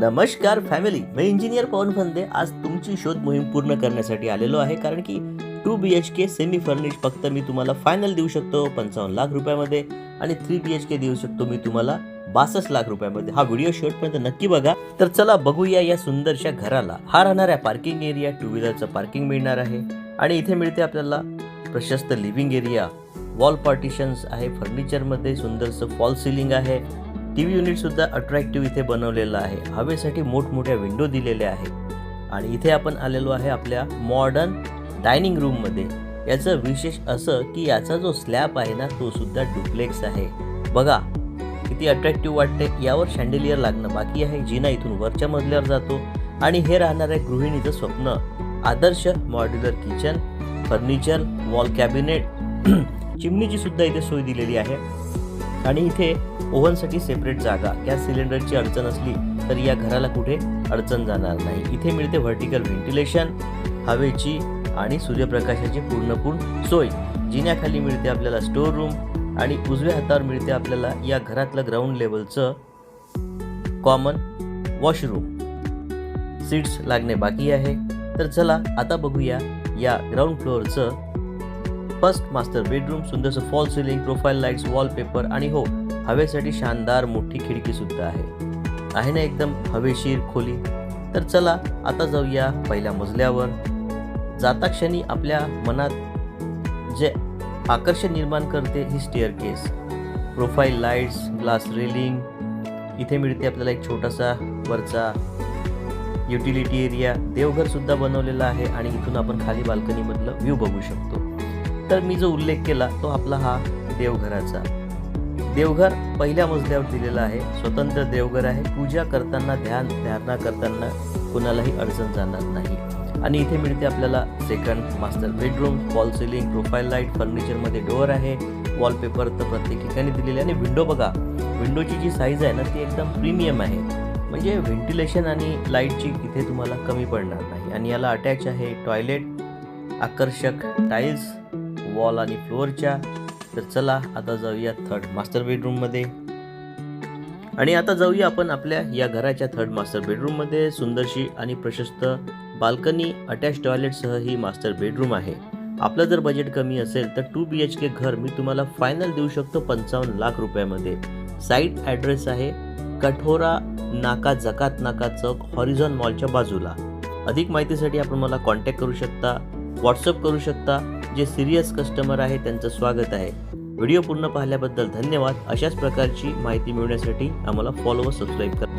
नमस्कार फॅमिली, मी इंजिनियर पवन फंदे आज तुमची शोध मोहीम पूर्ण करण्यासाठी आलेलो आहे. कारण की 2 BHK सेमी फर्निश फक्त मी तुम्हाला फायनल देऊ शकतो 55 लाख रुपयामध्ये आणि 3 BHK देऊ शकतो मी तुम्हाला 62 लाख रुपयामध्ये. हा व्हिडिओ शेवटपर्यंत नक्की बघा. तर चला बघूया या सुंदरशा घराला. हा राहणार आहे पार्किंग एरिया, 2 व्हीलरचं पार्किंग मिळणार आहे आणि इथे मिळते आपल्याला प्रशस्त लिव्हिंग एरिया, वॉल पार्टिशन्स आहे, फर्निचरमध्ये सुंदरसं फॉल सिलिंग आहे, टीव्ही युनिट सुद्धा अट्रॅक्टिव्ह इथे बनवलेलं आहे, हवेसाठी मोठमोठ्या विंडो दिलेल्या आहेत आणि इथे आपण आलेलो आहे आपल्या मॉडर्न डायनिंग रूममध्ये. याचं विशेष असं की याचा जो स्लॅब आहे ना तो सुद्धा डुप्लेक्स आहे. बघा किती अट्रॅक्टिव्ह वाटते. यावर शँडेलियर लागणं बाकी आहे. जिना इथून वरच्या मजल्यावर जातो आणि हे राहणार आहे गृहिणीचं स्वप्न. आदर्श modular kitchen, furniture, wall cabinet, चिमणीची सुद्धा इथे सोय दिलेली आहे आणि इथे ओव्हनसाठी सेपरेट जागा. गॅस सिलेंडरची अडचण असली तर या घराला कुठे अडचण जाणार नाही. इथे मिळते व्हर्टिकल व्हेंटिलेशन, हवेची आणि सूर्यप्रकाशाची पूर्ण सोय. जिन्याखाली मिळते आपल्याला स्टोर रूम आणि उजव्या हातावर मिळते आपल्याला या घरातलं ग्राउंड लेवलचं कॉमन वॉशरूम. सीट्स लागणे बाकी आहे. तर चला आता बघूया या ग्राउंड फ्लोअरचं फर्स्ट मास्टर बेडरूम. सुंदरसं fall ceiling, profile lights, wallpaper आणि हो हवेसाठी शानदार मोठी खिडकी सुद्धा आहे ना एकदम हवेशीर खोली. तर चला आता जाऊया पहिल्या मजल्यावर. जाता क्षणी आपल्या मनात जे आकर्षण निर्माण करते ही staircase, profile lights, glass railing. इथे मिळते आपल्याला एक छोटासा वरचा युटिलिटी एरिया. देवघर सुद्धा बनवलेला आहे आणि इथून आपण खाली बाल्कनीमधलं व्ह्यू बघू शकतो. तर मी जो उल्लेख केला तो आपला हा देवघराचा. देवघर पहिल्या मजल्यावर दिलेला आहे. स्वतंत्र देवघर आहे. पूजा करताना धारणा करताना कुणालाही अडचण जाणार नाही. आणि इथे मिळते आपल्याला second master bedroom, fall ceiling, profile light, फर्निचरमध्ये डोअर आहे, वॉलपेपर तर प्रत्येक ठिकाणी दिलेले आणि विंडो बघा. विंडोची जी साईज आहे ना ती एकदम प्रीमियम आहे. म्हणजे व्हेंटिलेशन आणि लाईटची इथे तुम्हाला कमी पडणार नाही. आणि याला अटॅच आहे टॉयलेट, आकर्षक टाईल्स वॉल आणि फ्लोअरच्या. तर चला आता जाऊया थर्ड मास्टर बेडरूममध्ये. आणि आता जाऊया आपण आपल्या या घराच्या थर्ड मास्टर बेडरूममध्ये. सुंदरशी आणि प्रशस्त बाल्कनी, अटॅच टॉयलेटसह ही मास्टर बेडरूम आहे. आपलं जर बजेट कमी असेल तर 2 BHK घर मी तुम्हाला फायनल देऊ शकतो 55 लाख रुपयामध्ये. साईट ॲड्रेस आहे कठोरा नाका, जकात नाका चौक, हॉरिझॉन मॉलच्या बाजूला. अधिक माहितीसाठी आपण मला कॉन्टॅक्ट करू शकता, व्हॉट्सअप करू शकता. जे सिरियस कस्टमर आहे त्यांचं स्वागत आहे. व्हिडिओ पूर्ण पाहिल्याबद्दल धन्यवाद. अशाच प्रकारची माहिती मिळवण्यासाठी आम्हाला फॉलो व सबस्क्राईब करा.